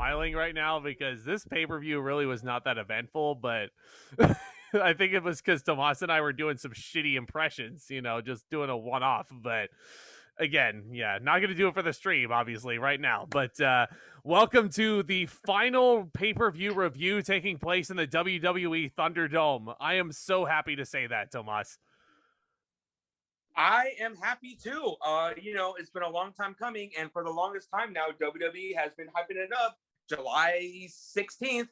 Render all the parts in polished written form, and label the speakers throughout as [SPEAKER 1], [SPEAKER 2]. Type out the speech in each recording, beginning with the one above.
[SPEAKER 1] smiling right now because this pay-per-view really was not that eventful, but I think it was because Tomas and I were doing some shitty impressions, just doing a one-off. But again, yeah, not going to do it for the stream, obviously, right now. But welcome to the final pay-per-view review taking place in the WWE Thunderdome. I am so happy to say that, Tomas.
[SPEAKER 2] I am happy too. It's been a long time coming, and for the longest time now, WWE has been hyping it up. July 16th,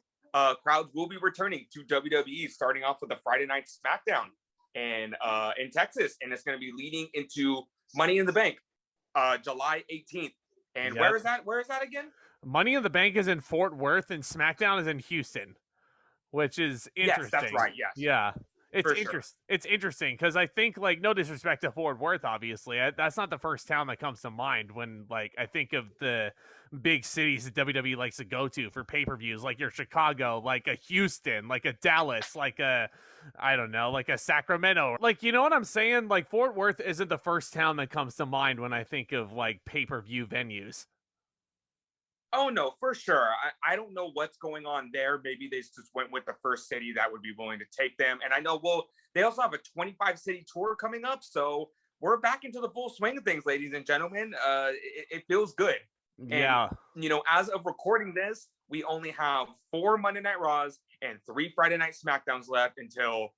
[SPEAKER 2] crowds will be returning to WWE, starting off with a Friday night SmackDown and in Texas, and it's going to be leading into Money in the Bank, July 18th. And Where is that? Where is that again?
[SPEAKER 1] Money in the Bank is in Fort Worth, and SmackDown is in Houston, which is interesting.
[SPEAKER 2] Yes, that's right. Yes.
[SPEAKER 1] Yeah. It's
[SPEAKER 2] sure.
[SPEAKER 1] It's interesting because I think, no disrespect to Fort Worth, obviously, that's not the first town that comes to mind when, I think of the big cities that WWE likes to go to for pay-per-views, like your Chicago, like a Houston, like a Dallas, like a, I don't know, like a Sacramento. You know what I'm saying? Fort Worth isn't the first town that comes to mind when I think of, pay-per-view venues.
[SPEAKER 2] Oh, no, for sure. I don't know what's going on there. Maybe they just went with the first city that would be willing to take them. And I know, they also have a 25-city tour coming up. So we're back into the full swing of things, ladies and gentlemen. It feels good.
[SPEAKER 1] Yeah.
[SPEAKER 2] And, as of recording this, we only have 4 Monday Night Raws and 3 Friday Night SmackDowns left until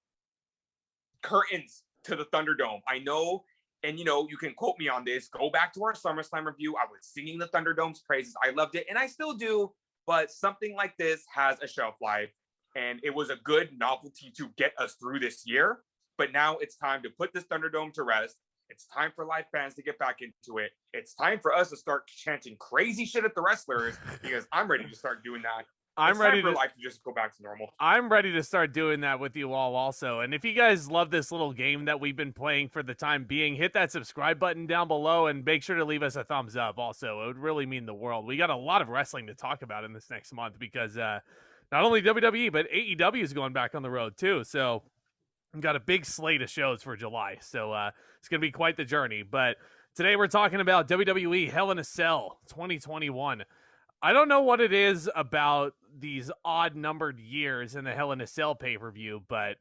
[SPEAKER 2] curtains to the Thunderdome. I know. And, you can quote me on this. Go back to our SummerSlam review. I was singing the Thunderdome's praises. I loved it, and I still do. But something like this has a shelf life, and it was a good novelty to get us through this year. But now it's time to put this Thunderdome to rest. It's time for live fans to get back into it. It's time for us to start chanting crazy shit at the wrestlers because I'm ready to start doing that.
[SPEAKER 1] I'm ready
[SPEAKER 2] for life to just go back to normal.
[SPEAKER 1] I'm ready to start doing that with you all also. And if you guys love this little game that we've been playing for the time being, hit that subscribe button down below and make sure to leave us a thumbs up also. It would really mean the world. We got a lot of wrestling to talk about in this next month because not only WWE, but AEW is going back on the road too. So we've got a big slate of shows for July. So it's going to be quite the journey. But today we're talking about WWE Hell in a Cell 2021. I don't know what it is about these odd-numbered years in the Hell in a Cell pay-per-view, but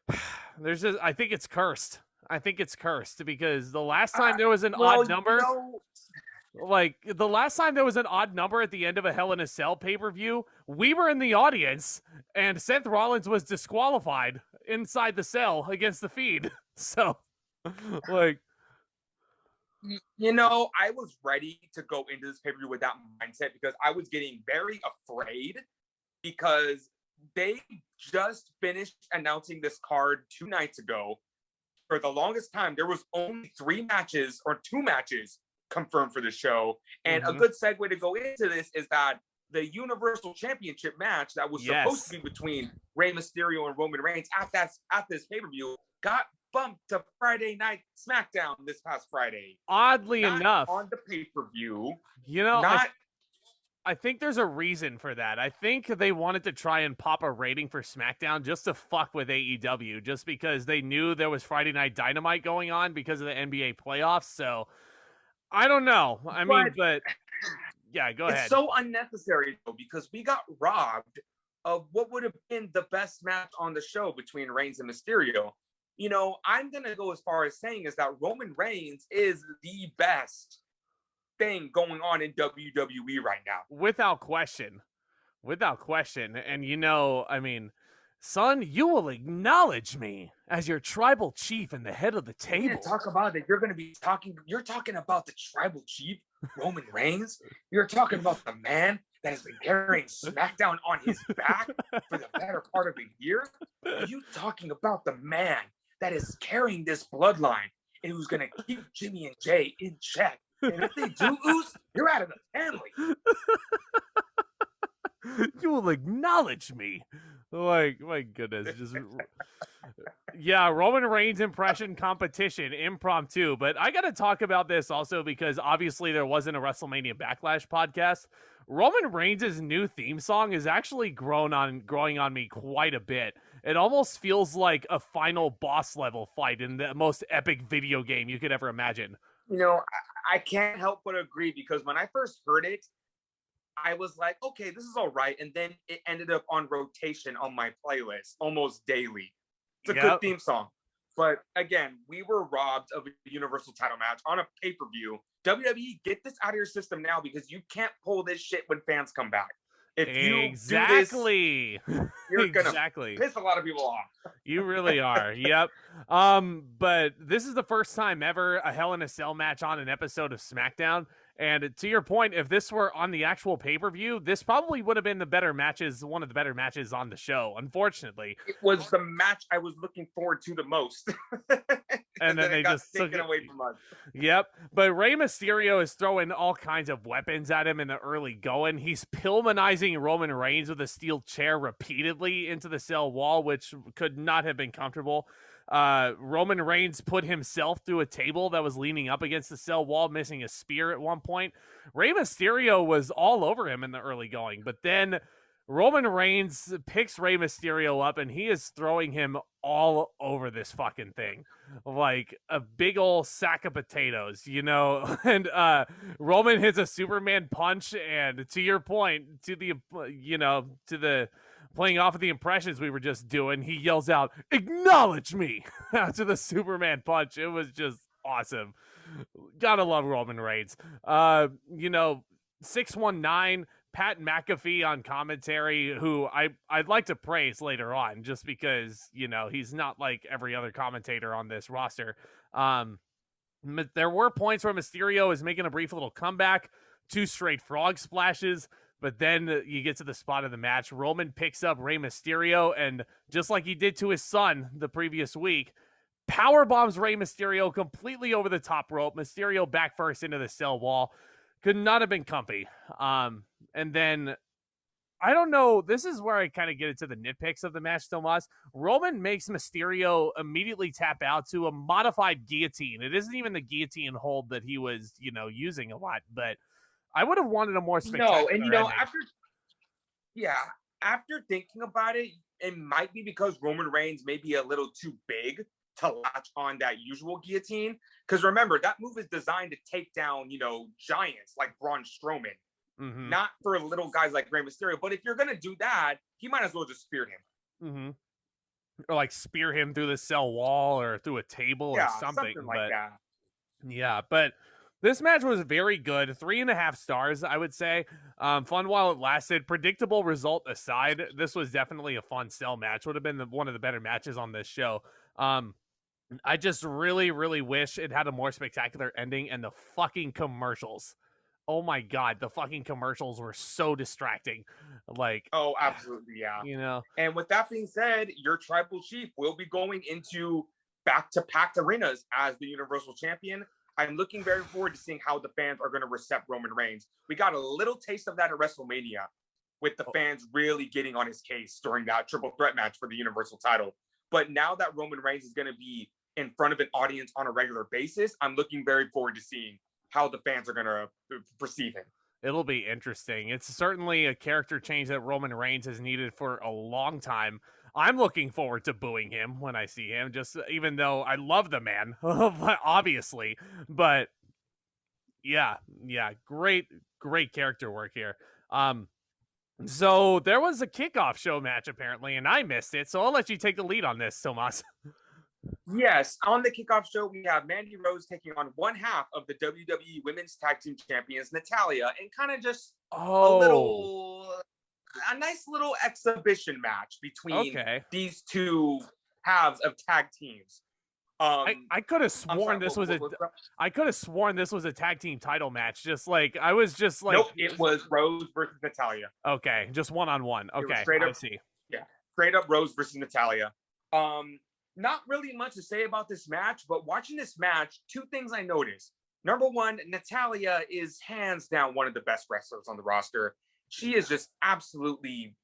[SPEAKER 1] I think it's cursed. I think it's cursed because the last time there was an odd number, the last time there was an odd number at the end of a Hell in a Cell pay-per-view, we were in the audience, and Seth Rollins was disqualified inside the cell against the feed. So,
[SPEAKER 2] I was ready to go into this pay-per-view with that mindset because I was getting very afraid because they just finished announcing this card 2 nights ago. For the longest time, there was only 3 matches or 2 matches confirmed for the show. And a good segue to go into this is that the Universal Championship match that was supposed to be between Rey Mysterio and Roman Reigns at this pay-per-view got bumped to Friday Night SmackDown this past Friday.
[SPEAKER 1] Oddly enough,
[SPEAKER 2] on the pay-per-view.
[SPEAKER 1] I think there's a reason for that. I think they wanted to try and pop a rating for SmackDown just to fuck with AEW, just because they knew there was Friday Night Dynamite going on because of the NBA playoffs. So I don't know. But yeah, go ahead.
[SPEAKER 2] It's so unnecessary though, because we got robbed of what would have been the best match on the show between Reigns and Mysterio. I'm going to go as far as saying is that Roman Reigns is the best thing going on in WWE right now.
[SPEAKER 1] Without question. And son, you will acknowledge me as your tribal chief and the head of the table.
[SPEAKER 2] Talk about that. You're talking about the tribal chief, Roman Reigns. You're talking about the man that has been carrying SmackDown on his back for the better part of a year. Are you talking about the man that is carrying this bloodline and who's going to keep Jimmy and Jay in check? And if they do lose, you're out of the family.
[SPEAKER 1] You will acknowledge me. My goodness. Roman Reigns impression competition, impromptu. But I got to talk about this also because obviously there wasn't a WrestleMania Backlash podcast. Roman Reigns' new theme song is actually growing on me quite a bit. It almost feels like a final boss level fight in the most epic video game you could ever imagine.
[SPEAKER 2] I can't help but agree because when I first heard it, I was like, okay, this is all right. And then it ended up on rotation on my playlist almost daily. It's a good theme song. But again, we were robbed of a Universal title match on a pay-per-view. WWE, get this out of your system now, because you can't pull this shit when fans come back. If you do this, you're gonna piss a lot of people off.
[SPEAKER 1] You really are. Yep. But this is the first time ever a Hell in a Cell match on an episode of SmackDown. And to your point, if this were on the actual pay-per-view, this probably would have been one of the better matches on the show, unfortunately.
[SPEAKER 2] It was the match I was looking forward to the most.
[SPEAKER 1] and then they just took it away from us. Yep. But Rey Mysterio is throwing all kinds of weapons at him in the early going. He's Pillmanizing Roman Reigns with a steel chair repeatedly into the cell wall, which could not have been comfortable. Roman Reigns put himself through a table that was leaning up against the cell wall, missing a spear at one point. Rey Mysterio was all over him in the early going, but then Roman Reigns picks Rey Mysterio up and he is throwing him all over this fucking thing like a big old sack of potatoes, you know. And Roman hits a Superman punch, and to your point, to the playing off of the impressions we were just doing, he yells out, "Acknowledge me!" after the Superman punch. It was just awesome. Gotta love Roman Reigns. 619, Pat McAfee on commentary, who I'd like to praise later on, just because, he's not like every other commentator on this roster. There were points where Mysterio is making a brief little comeback, 2 straight frog splashes. But then you get to the spot of the match. Roman picks up Rey Mysterio, and just like he did to his son the previous week, power bombs Rey Mysterio completely over the top rope. Mysterio back first into the cell wall. Could not have been comfy. And then, I don't know, this is where I kind of get into the nitpicks of the match, Tomas. Roman makes Mysterio immediately tap out to a modified guillotine. It isn't even the guillotine hold that he was, using a lot, but I would have wanted a more spectacular ending.
[SPEAKER 2] After thinking about it, it might be because Roman Reigns may be a little too big to latch on that usual guillotine. Because remember, that move is designed to take down, giants like Braun Strowman, not for little guys like Rey Mysterio. But if you're gonna do that, he might as well just spear him,
[SPEAKER 1] or like spear him through the cell wall or through a table or something
[SPEAKER 2] like that.
[SPEAKER 1] Yeah, but this match was very good. 3.5 stars, I would say. Fun while it lasted. Predictable result aside, this was definitely a fun cell match. Would have been one of the better matches on this show. I just really, really wish it had a more spectacular ending, and the fucking commercials. Oh my God, the fucking commercials were so distracting.
[SPEAKER 2] Oh, absolutely, yeah. And with that being said, your tribal chief will be going into back-to-back arenas as the Universal Champion. I'm looking very forward to seeing how the fans are going to accept Roman Reigns. We got a little taste of that at WrestleMania, with the fans really getting on his case during that triple threat match for the Universal title. But now that Roman Reigns is going to be in front of an audience on a regular basis, I'm looking very forward to seeing how the fans are going to perceive him.
[SPEAKER 1] It'll be interesting. It's certainly a character change that Roman Reigns has needed for a long time. I'm looking forward to booing him when I see him, just even though I love the man, obviously. But yeah, great character work here. So there was a kickoff show match apparently, and I missed it. So I'll let you take the lead on this, Tomas.
[SPEAKER 2] Yes, on the kickoff show, we have Mandy Rose taking on one half of the WWE Women's Tag Team Champions, Natalya, and kind of just a nice little exhibition match between these two halves of tag teams.
[SPEAKER 1] I could have sworn this was I could have sworn this was a tag team title match. I was just like,
[SPEAKER 2] nope, it was Rose versus Natalya.
[SPEAKER 1] Okay, just 1-on-1. Okay, I see.
[SPEAKER 2] Yeah, straight up Rose versus Natalya. Not really much to say about this match, but watching this match, 2 things I noticed. Number one, Natalya is hands down one of the best wrestlers on the roster. She is just absolutely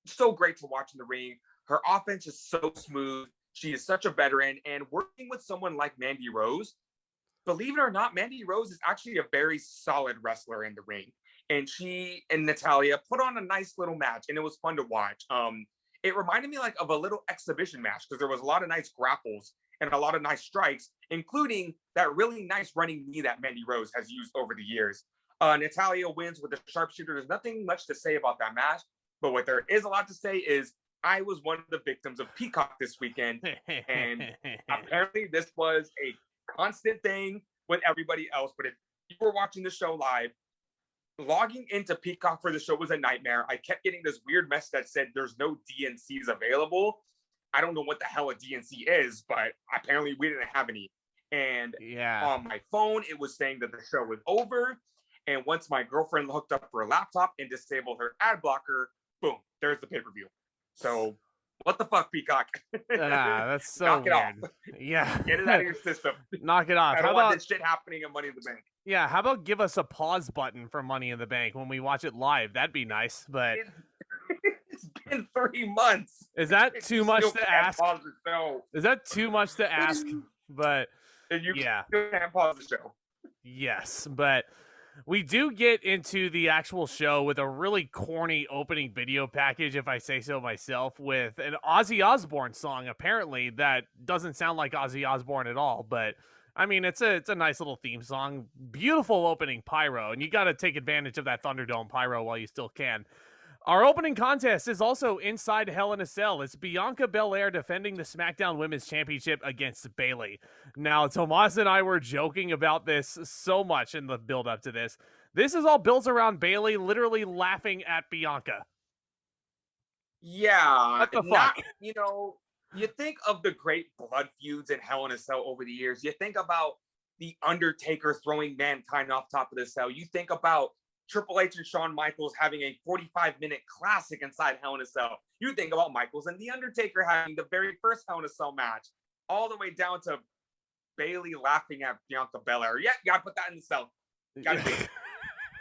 [SPEAKER 2] so great to watch in the ring. Her offense is so smooth. She is such a veteran, and working with someone like Mandy Rose, believe it or not, Mandy Rose is actually a very solid wrestler in the ring. And she and Natalya put on a nice little match, and it was fun to watch. It reminded me of a little exhibition match because there was a lot of nice grapples and a lot of nice strikes, including that really nice running knee that Mandy Rose has used over the years. Natalya wins with the sharpshooter. There's nothing much to say about that match, but what there is a lot to say is I was one of the victims of Peacock this weekend, and apparently this was a constant thing with everybody else. But if you were watching the show live, logging into Peacock for the show was a nightmare. I kept getting this weird message that said there's no DNCs available. I don't know what the hell a DNC is, but apparently we didn't have any. And on my phone, it was saying that the show was over. And once my girlfriend hooked up her laptop and disabled her ad blocker, boom, there's the pay-per-view. So what the fuck, Peacock?
[SPEAKER 1] That's so
[SPEAKER 2] Knock it
[SPEAKER 1] weird.
[SPEAKER 2] off.
[SPEAKER 1] Yeah.
[SPEAKER 2] Get it out of your system.
[SPEAKER 1] Knock it off.
[SPEAKER 2] I don't want this shit happening in Money in the Bank.
[SPEAKER 1] Yeah, how about give us a pause button for Money in the Bank when we watch it live? That'd be nice, but...
[SPEAKER 2] It's been 3 months.
[SPEAKER 1] Is that too much to ask?
[SPEAKER 2] No.
[SPEAKER 1] Is that too much to ask? But,
[SPEAKER 2] you can't pause the show.
[SPEAKER 1] Yes, but... We do get into the actual show with a really corny opening video package, if I say so myself, with an Ozzy Osbourne song, apparently, that doesn't sound like Ozzy Osbourne at all, but, I mean, it's a nice little theme song. Beautiful opening pyro, and you got to take advantage of that Thunderdome pyro while you still can. Our opening contest is also inside Hell in a Cell. It's Bianca Belair defending the SmackDown Women's Championship against Bayley. Now, Tomas and I were joking about this so much in the build-up to this. This is all built around Bayley literally laughing at Bianca.
[SPEAKER 2] Yeah.
[SPEAKER 1] What the fuck?
[SPEAKER 2] You think of the great blood feuds in Hell in a Cell over the years. You think about The Undertaker throwing Mankind off top of the cell. You think about Triple H and Shawn Michaels having a 45-minute classic inside Hell in a Cell. You think about Michaels and The Undertaker having the very first Hell in a Cell match, all the way down to Bayley laughing at Bianca Belair. Yeah, you gotta put that in the cell. Gotta do it.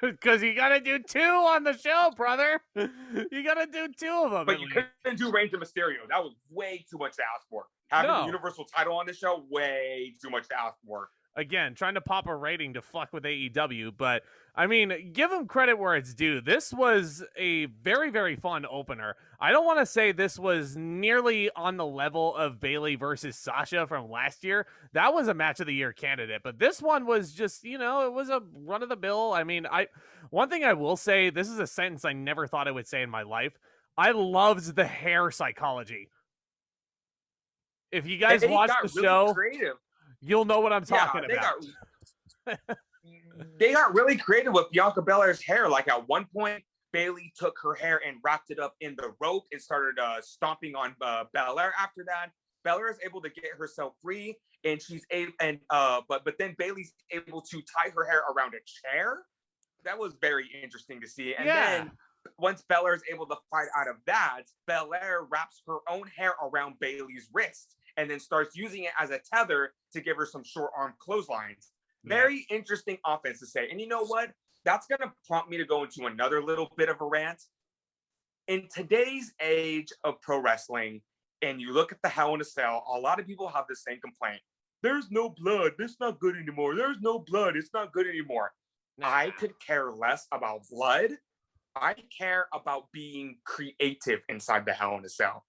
[SPEAKER 1] Because you gotta do 2 on the show, brother. You gotta do 2 of them.
[SPEAKER 2] But you couldn't do Reigns and Mysterio. That was way too much to ask for. Having the Universal title on the show, way too much to ask for.
[SPEAKER 1] Again, trying to pop a rating to fuck with AEW, but I mean, give them credit where it's due. This was a very, very fun opener. I don't want to say this was nearly on the level of Bayley versus Sasha from last year. That was a match of the year candidate, but this one was just, it was a run of the mill. I mean, one thing I will say, this is a sentence I never thought I would say in my life. I loved the hair psychology. If you guys watch the show, you'll know what I'm talking about.
[SPEAKER 2] They got really creative with Bianca Belair's hair. Like at one point, Bayley took her hair and wrapped it up in the rope and started stomping on Belair. After that, Belair is able to get herself free, and but then Bayley's able to tie her hair around a chair. That was very interesting to see. And then once Belair is able to fight out of that, Belair wraps her own hair around Bayley's wrist and then starts using it as a tether to give her some short arm clotheslines. Very interesting offense to say. And you know what? That's going to prompt me to go into another little bit of a rant. In today's age of pro wrestling, and you look at the Hell in a Cell, a lot of people have the same complaint. There's no blood. It's not good anymore. There's no blood. It's not good anymore. I could care less about blood. I care about being creative inside the Hell in a Cell.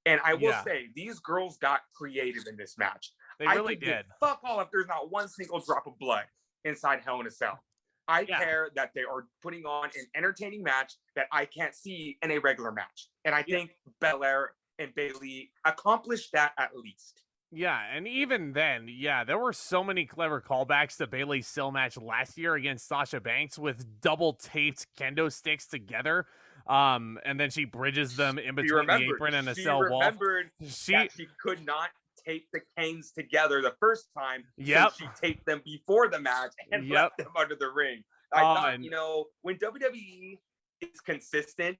[SPEAKER 2] And I will say, these girls got creative in this match.
[SPEAKER 1] They really did.
[SPEAKER 2] Fuck all if there's not one single drop of blood inside Hell in a Cell. I care that they are putting on an entertaining match that I can't see in a regular match. And I think Belair and Bayley accomplished that at least.
[SPEAKER 1] Yeah, and even then, there were so many clever callbacks to Bayley's Cell match last year against Sasha Banks with double taped kendo sticks together. And then she bridges them in between the apron and the cell wall.
[SPEAKER 2] That she could not tape the canes together the first time. So she taped them before the match and left them under the ring. I thought, when WWE is consistent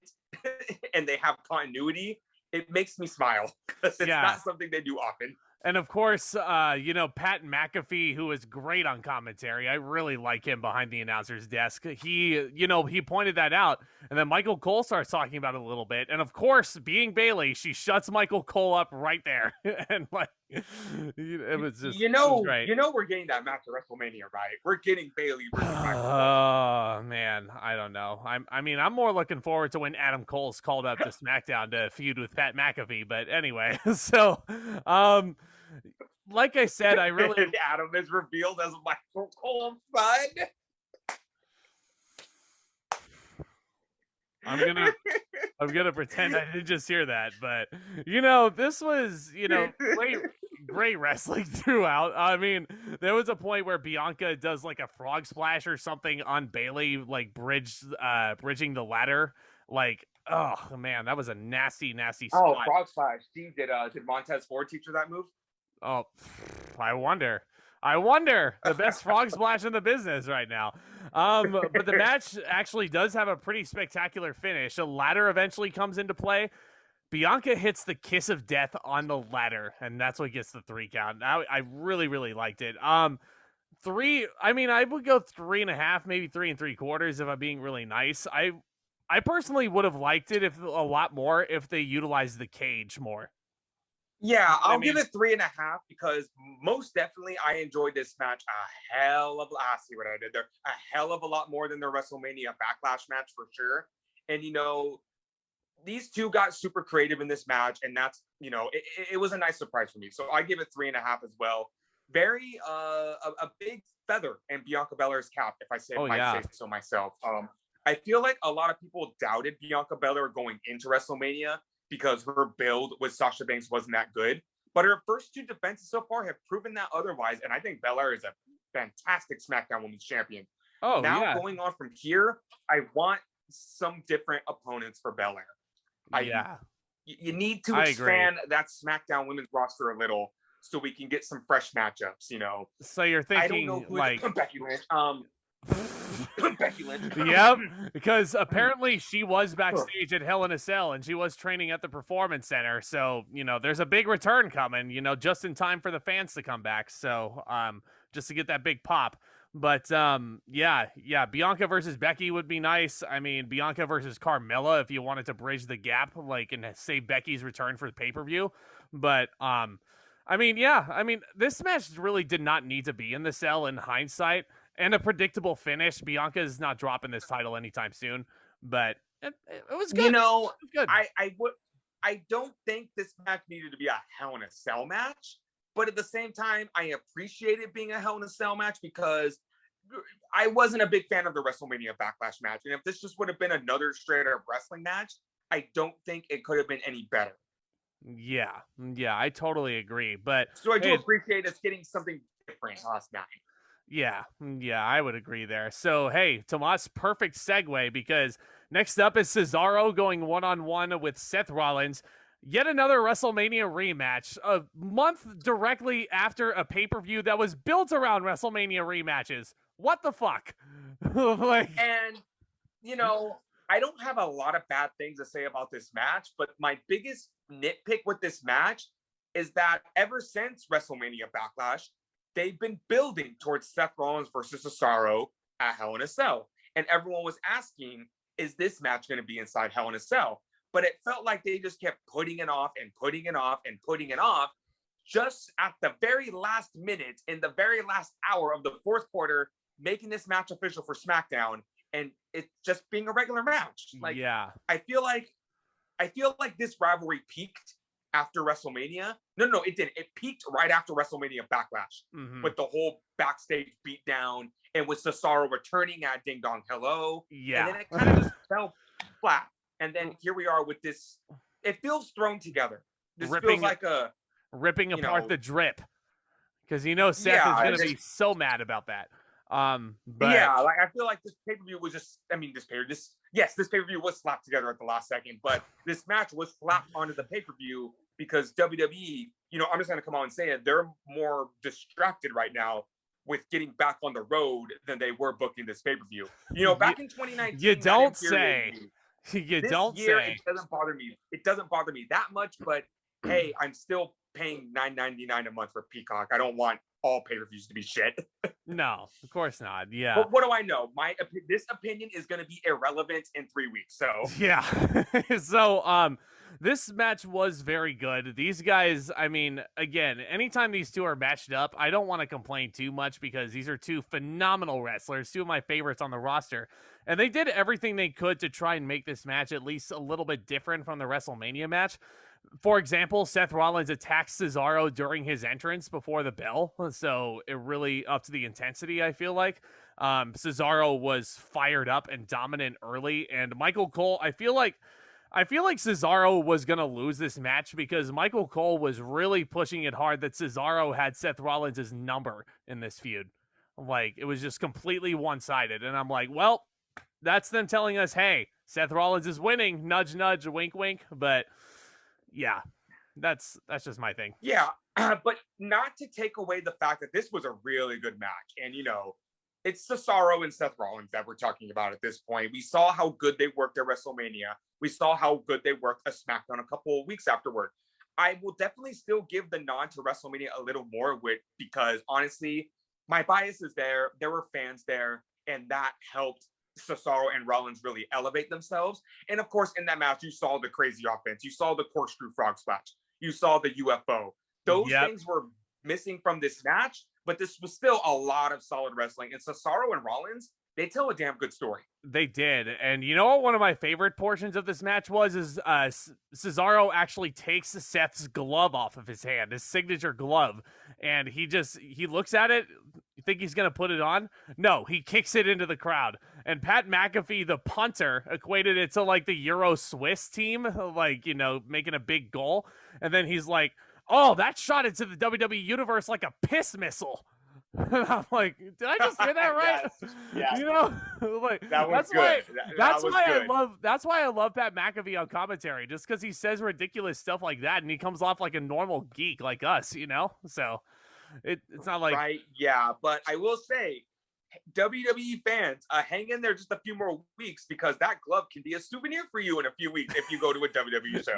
[SPEAKER 2] and they have continuity, it makes me smile because it's not something they do often.
[SPEAKER 1] And of course, Pat McAfee, who is great on commentary. I really like him behind the announcer's desk. He pointed that out. And then Michael Cole starts talking about it a little bit. And of course, being Bayley, she shuts Michael Cole up right there. And it was just great.
[SPEAKER 2] We're getting that match at WrestleMania, right? We're getting Bayley versus Michael Cole.
[SPEAKER 1] Oh, man. I don't know. I'm more looking forward to when Adam Cole's called up to SmackDown to feud with Pat McAfee. But anyway, so, like I said, I really...
[SPEAKER 2] Adam is revealed as Michael Cole's son.
[SPEAKER 1] I'm gonna pretend I didn't just hear that, but this was great wrestling throughout. I mean, there was a point where Bianca does like a frog splash or something on Bayley, like bridging the ladder. Like, oh man, that was a nasty spot.
[SPEAKER 2] Oh, frog splash. Did Montez Ford teach her that move?
[SPEAKER 1] Oh, I wonder. The best frog splash in the business right now. But the match actually does have a pretty spectacular finish. A ladder eventually comes into play. Bianca hits the kiss of death on the ladder, and that's what gets the 3 count. I really, really liked it. I would go 3.5, maybe 3 3/4 if I'm being really nice. I personally would have liked it a lot more if they utilized the cage more.
[SPEAKER 2] Yeah, I'll give it 3.5 because most definitely I enjoyed this match a hell of a lot more than the WrestleMania Backlash match for sure. And these two got super creative in this match, and that's it was a nice surprise for me. So I give it 3.5 as well. Very a big feather in Bianca Belair's cap, if I say say so myself. I feel like a lot of people doubted Bianca Belair going into WrestleMania because her build with Sasha Banks wasn't that good. But her first 2 defenses so far have proven that otherwise. And I think Belair is a fantastic SmackDown Women's Champion.
[SPEAKER 1] Oh,
[SPEAKER 2] now going on from here, I want some different opponents for Belair. You need to expand that SmackDown Women's roster a little so we can get some fresh matchups,
[SPEAKER 1] So you're thinking,
[SPEAKER 2] I don't know who
[SPEAKER 1] like...
[SPEAKER 2] Becky Lynch. Becky Lynch.
[SPEAKER 1] Yep, because apparently she was backstage at Hell in a Cell and she was training at the Performance Center. So, there's a big return coming, just in time for the fans to come back. So, just to get that big pop. But, Bianca versus Becky would be nice. I mean, Bianca versus Carmella if you wanted to bridge the gap, and save Becky's return for the pay-per-view. But, this match really did not need to be in the Cell in hindsight. And a predictable finish. Bianca is not dropping this title anytime soon, but it was good. It was good.
[SPEAKER 2] I don't think this match needed to be a Hell in a Cell match, but at the same time, I appreciate it being a Hell in a Cell match because I wasn't a big fan of the WrestleMania Backlash match, and if this just would have been another straight up wrestling match, I don't think it could have been any better.
[SPEAKER 1] Yeah, I totally agree. But
[SPEAKER 2] so I do appreciate us getting something different last night.
[SPEAKER 1] Yeah, I would agree there. So, hey, Tomas, perfect segue because next up is Cesaro going one-on-one with Seth Rollins. Yet another WrestleMania rematch, a month directly after a pay-per-view that was built around WrestleMania rematches. What the fuck?
[SPEAKER 2] And, I don't have a lot of bad things to say about this match, but my biggest nitpick with this match is that ever since WrestleMania Backlash, they've been building towards Seth Rollins versus Cesaro at Hell in a Cell. And everyone was asking, is this match going to be inside Hell in a Cell? But it felt like they just kept putting it off and putting it off and putting it off. Just at the very last minute, in the very last hour of the 4th quarter, making this match official for SmackDown. And it just being a regular match. I feel like this rivalry peaked after WrestleMania. No, it didn't. It peaked right after WrestleMania Backlash with the whole backstage beatdown and with Cesaro returning at Ding Dong Hello.
[SPEAKER 1] Yeah.
[SPEAKER 2] And then it kind of just fell flat. And then here we are with this. It feels thrown together. This feels like
[SPEAKER 1] ripping apart the drip. Because Seth is going to be so mad about that. But
[SPEAKER 2] I feel like this pay-per-view was just, this pay-per-view was slapped together at the last second, but this match was slapped onto the pay-per-view because WWE, I'm just going to come out and say it, they're more distracted right now with getting back on the road than they were booking this pay-per-view. Back in 2019.
[SPEAKER 1] You don't say. It
[SPEAKER 2] doesn't bother me. It doesn't bother me that much, but hey, I'm still paying $9.99 a month for Peacock. I don't want all pay-per-views to be shit.
[SPEAKER 1] No, of course not. Yeah.
[SPEAKER 2] But what do I know? This opinion is going to be irrelevant in 3 weeks. So
[SPEAKER 1] yeah. So this match was very good. These guys, again, anytime these two are matched up, I don't want to complain too much because these are two phenomenal wrestlers, two of my favorites on the roster. And they did everything they could to try and make this match at least a little bit different from the WrestleMania match. For example, Seth Rollins attacks Cesaro during his entrance before the bell, so it really upped the intensity, I feel like. Cesaro was fired up and dominant early, and Michael Cole, I feel like Cesaro was going to lose this match because Michael Cole was really pushing it hard that Cesaro had Seth Rollins' number in this feud. Like, it was just completely one-sided. And I'm like, well, that's them telling us, hey, Seth Rollins is winning. Nudge, nudge, wink, wink. But, yeah, that's just my thing.
[SPEAKER 2] Yeah, but not to take away the fact that this was a really good match. And, it's Cesaro and Seth Rollins that we're talking about at this point. We saw how good they worked at WrestleMania. We saw how good they worked at SmackDown a couple of weeks afterward. I will definitely still give the nod to WrestleMania a little more because honestly, my bias is there. There were fans there, and that helped Cesaro and Rollins really elevate themselves. And of course, in that match, you saw the crazy offense. You saw the corkscrew frog splash. You saw the UFO. Those things were missing from this match, but this was still a lot of solid wrestling. And Cesaro and Rollins, they tell a damn good story.
[SPEAKER 1] They did. And you know what one of my favorite portions of this match is Cesaro actually takes Seth's glove off of his hand, his signature glove, and he looks at it. You think he's going to put it on? No, he kicks it into the crowd. And Pat McAfee, the punter, equated it to like the Euro Swiss team, like, making a big goal. And then he's like, oh, that shot into the WWE Universe like a piss missile. And I'm like, did I just hear that right?
[SPEAKER 2] Yes.
[SPEAKER 1] Like,
[SPEAKER 2] that was good.
[SPEAKER 1] That's why I love Pat McAfee on commentary, just because he says ridiculous stuff like that, and he comes off like a normal geek like us, So it's not like
[SPEAKER 2] right, yeah. But I will say, WWE fans, hang in there just a few more weeks because that glove can be a souvenir for you in a few weeks if you go to a WWE show.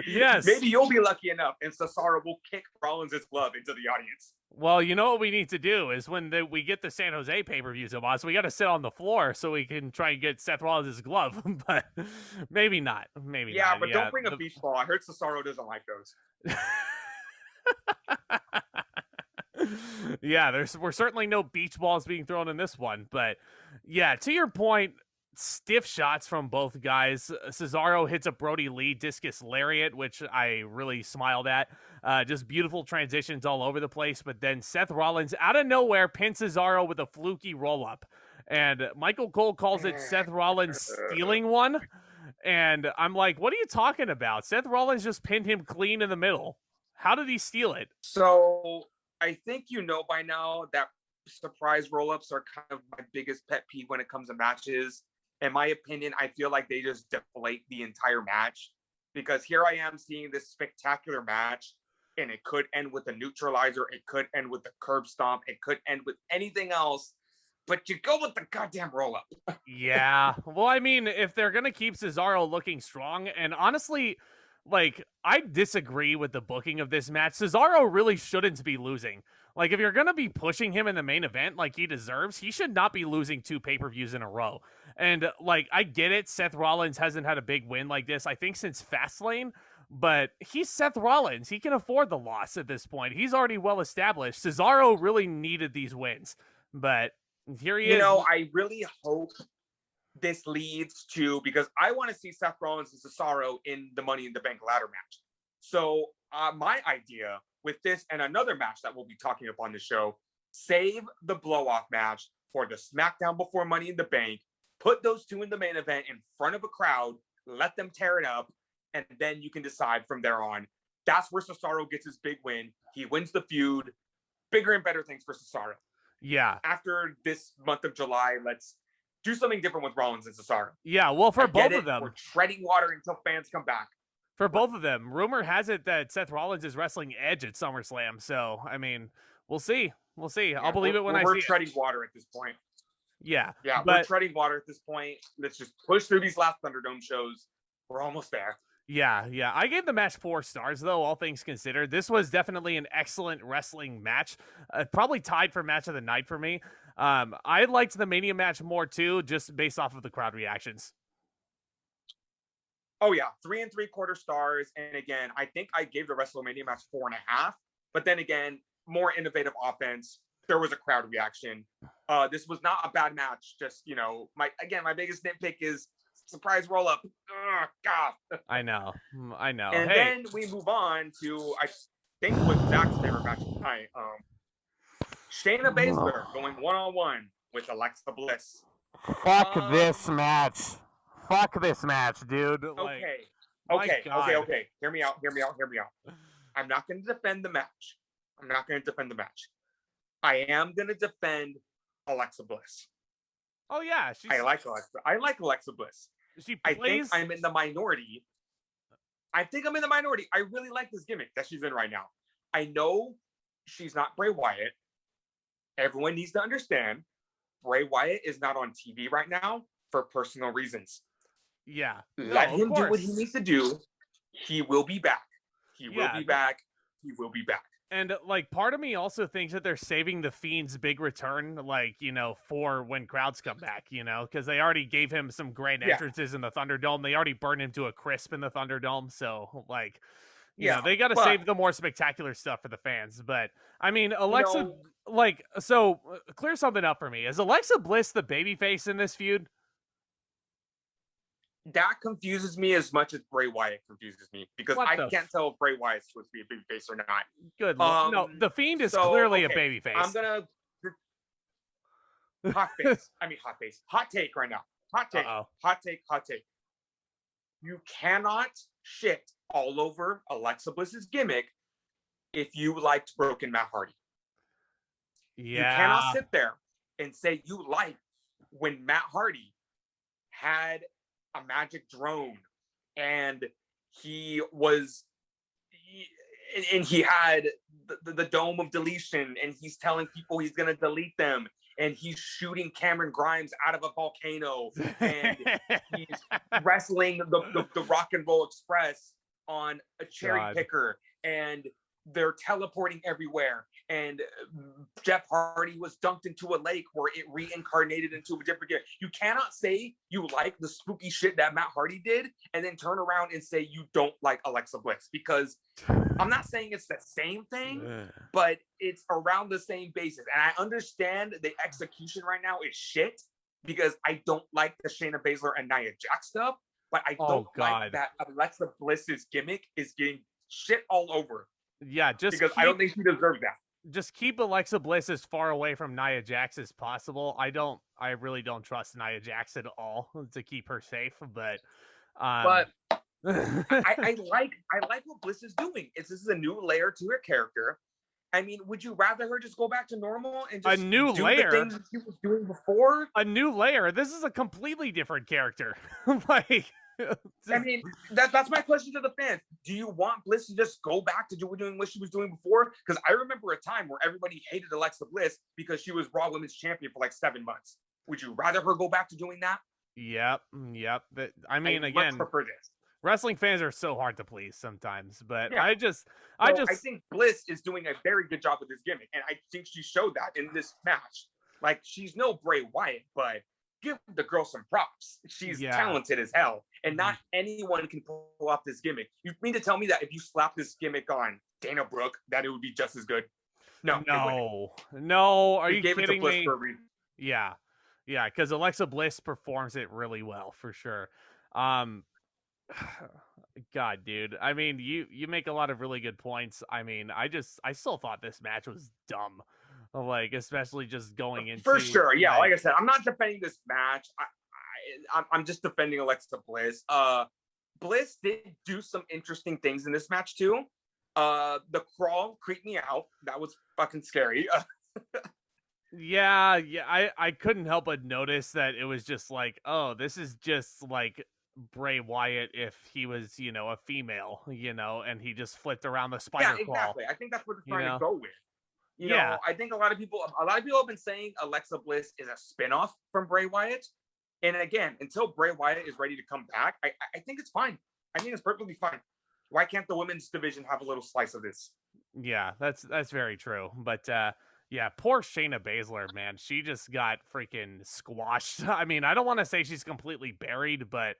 [SPEAKER 1] Yes.
[SPEAKER 2] Maybe you'll be lucky enough, and Cesaro will kick Rollins' glove into the audience.
[SPEAKER 1] Well, you know what we need to do is when we get the San Jose pay-per-view, Tomas, we got to sit on the floor so we can try and get Seth Rollins' glove, but maybe not. Maybe
[SPEAKER 2] not.
[SPEAKER 1] But
[SPEAKER 2] don't bring a beach ball. I heard Cesaro doesn't like those.
[SPEAKER 1] Yeah, we're certainly no beach balls being thrown in this one, but yeah, to your point, stiff shots from both guys. Cesaro hits a Brody Lee discus lariat, which I really smiled at. Just beautiful transitions all over the place, but then Seth Rollins out of nowhere pins Cesaro with a fluky roll-up, and Michael Cole calls it Seth Rollins stealing one, and I'm like, what are you talking about? Seth Rollins just pinned him clean in the middle. How did he steal it?
[SPEAKER 2] So I think by now that surprise roll-ups are kind of my biggest pet peeve when it comes to matches. In my opinion, I feel like they just deflate the entire match because here I am seeing this spectacular match and it could end with a neutralizer. It could end with a curb stomp. It could end with anything else, but you go with the goddamn roll-up.
[SPEAKER 1] Yeah. Well, I mean, if they're going to keep Cesaro looking strong, and honestly, like, I disagree with the booking of this match. Cesaro really shouldn't be losing. Like, if you're going to be pushing him in the main event like he deserves, he should not be losing 2 pay-per-views in a row. And, like, I get it. Seth Rollins hasn't had a big win like this, I think, since Fastlane. But he's Seth Rollins. He can afford the loss at this point. He's already well established. Cesaro really needed these wins. But here he is.
[SPEAKER 2] I really hope this leads to, because I want to see Seth Rollins and Cesaro in the Money in the Bank ladder match. So my idea with this and another match that we'll be talking about on the show, save the blow-off match for the SmackDown before Money in the Bank, put those two in the main event in front of a crowd, let them tear it up, and then you can decide from there on. That's where Cesaro gets his big win. He wins the feud. Bigger and better things for Cesaro.
[SPEAKER 1] Yeah.
[SPEAKER 2] After this month of July, let's do something different with Rollins and Cesaro.
[SPEAKER 1] Yeah, well, for both of them.
[SPEAKER 2] We're treading water until fans come back.
[SPEAKER 1] For both of them. Rumor has it that Seth Rollins is wrestling Edge at SummerSlam. So, I mean, we'll see. We'll see. Yeah, I'll believe it when I see it.
[SPEAKER 2] We're treading water at this point.
[SPEAKER 1] Yeah.
[SPEAKER 2] Yeah, we're treading water at this point. Let's just push through these last Thunderdome shows. We're almost there.
[SPEAKER 1] Yeah. I gave the match 4 stars, though, all things considered. This was definitely an excellent wrestling match. Probably tied for match of the night for me. I liked the Mania match more, too, just based off of the crowd reactions.
[SPEAKER 2] Oh, yeah. 3 3/4 stars. And again, I think I gave the WrestleMania match 4.5. But then again, more innovative offense. There was a crowd reaction. This was not a bad match. Just, my biggest nitpick is surprise roll up. Oh, God.
[SPEAKER 1] I know.
[SPEAKER 2] And then we move on to, I think, what Zack's favorite match tonight. Shayna Baszler going 1-on-1 with Alexa Bliss.
[SPEAKER 1] Fuck this match. Fuck this match, dude. Like,
[SPEAKER 2] okay. Hear me out. I'm not going to defend the match. I am going to defend Alexa Bliss.
[SPEAKER 1] Oh yeah,
[SPEAKER 2] I like Alexa Bliss.
[SPEAKER 1] She plays...
[SPEAKER 2] I think I'm in the minority. I really like this gimmick that she's in right now. I know she's not Bray Wyatt. Everyone needs to understand Bray Wyatt is not on TV right now for personal reasons.
[SPEAKER 1] Yeah.
[SPEAKER 2] Let him do what he needs to do. He will be back. He will be back. And
[SPEAKER 1] like, part of me also thinks that they're saving the Fiend's big return, like, you know, for when crowds come back, you know, because they already gave him some grand entrances in the Thunderdome. They already burned him to a crisp in the Thunderdome. So, like, you know, they got to save the more spectacular stuff for the fans. But I mean, Alexa, so clear something up for me. Is Alexa Bliss the babyface in this feud?
[SPEAKER 2] That confuses me as much as Bray Wyatt confuses me, because I can't tell if Bray Wyatt's supposed to be a babyface or not.
[SPEAKER 1] Good. No, the Fiend is clearly a babyface.
[SPEAKER 2] I'm gonna hot take right now. Hot take. You cannot shit all over Alexa Bliss's gimmick if you liked Broken Matt Hardy.
[SPEAKER 1] Yeah.
[SPEAKER 2] You cannot sit there and say you like when Matt Hardy had a magic drone and he had the dome of deletion, and he's telling people he's going to delete them, and he's shooting Cameron Grimes out of a volcano, and he's wrestling the Rock and Roll Express on a cherry picker, and they're teleporting everywhere, and Jeff Hardy was dunked into a lake where it reincarnated into a different game. You cannot say you like the spooky shit that Matt Hardy did and then turn around and say you don't like Alexa Bliss, because I'm not saying it's the same thing, but it's around the same basis. And I understand the execution right now is shit, because I don't like the Shayna Baszler and Nia Jax stuff, but I don't like that Alexa Bliss's gimmick is getting shit all over.
[SPEAKER 1] Yeah,
[SPEAKER 2] because I don't think she deserves that.
[SPEAKER 1] Just keep Alexa Bliss as far away from Nia Jax as possible. I really don't trust Nia Jax at all to keep her safe. But
[SPEAKER 2] I like what Bliss is doing. This is a new layer to her character. I mean, would you rather her just go back to normal and just
[SPEAKER 1] a new
[SPEAKER 2] do
[SPEAKER 1] layer
[SPEAKER 2] the things that she was doing before?
[SPEAKER 1] A new layer. This is a completely different character. Like.
[SPEAKER 2] I mean, that's my question to the fans. Do you want Bliss to just go back to doing what she was doing before? Because I remember a time where everybody hated Alexa Bliss because she was Raw Women's Champion for like 7 months. Would you rather her go back to doing that?
[SPEAKER 1] Yep. I mean, again,
[SPEAKER 2] prefer this.
[SPEAKER 1] Wrestling fans are so hard to please sometimes, but
[SPEAKER 2] yeah.
[SPEAKER 1] I
[SPEAKER 2] think Bliss is doing a very good job with this gimmick, and I think she showed that in this match. Like, she's no Bray Wyatt, but give the girl some props. She's talented as hell, and not anyone can pull off this gimmick. You mean to tell me that if you slap this gimmick on Dana Brooke, that it would be just as good? No.
[SPEAKER 1] Are you kidding me? Yeah, because Alexa Bliss performs it really well for sure. God, dude. I mean, you make a lot of really good points. I mean, I still thought this match was dumb. Like, especially just going into...
[SPEAKER 2] For sure, yeah. Like I said, I'm not defending this match. I'm just defending Alexa Bliss. Bliss did do some interesting things in this match, too. The crawl creeped me out. That was fucking scary.
[SPEAKER 1] Yeah. I couldn't help but notice that it was just like, oh, this is just like Bray Wyatt if he was, a female, and he just flipped around the spider crawl.
[SPEAKER 2] Yeah, exactly. I think that's what they're trying to go with. You know, I think a lot of people have been saying Alexa Bliss is a spinoff from Bray Wyatt. And again, until Bray Wyatt is ready to come back, I think it's fine. I think it's perfectly fine. Why can't the women's division have a little slice of this?
[SPEAKER 1] Yeah, that's very true. But poor Shayna Baszler, man. She just got freaking squashed. I mean, I don't want to say she's completely buried, but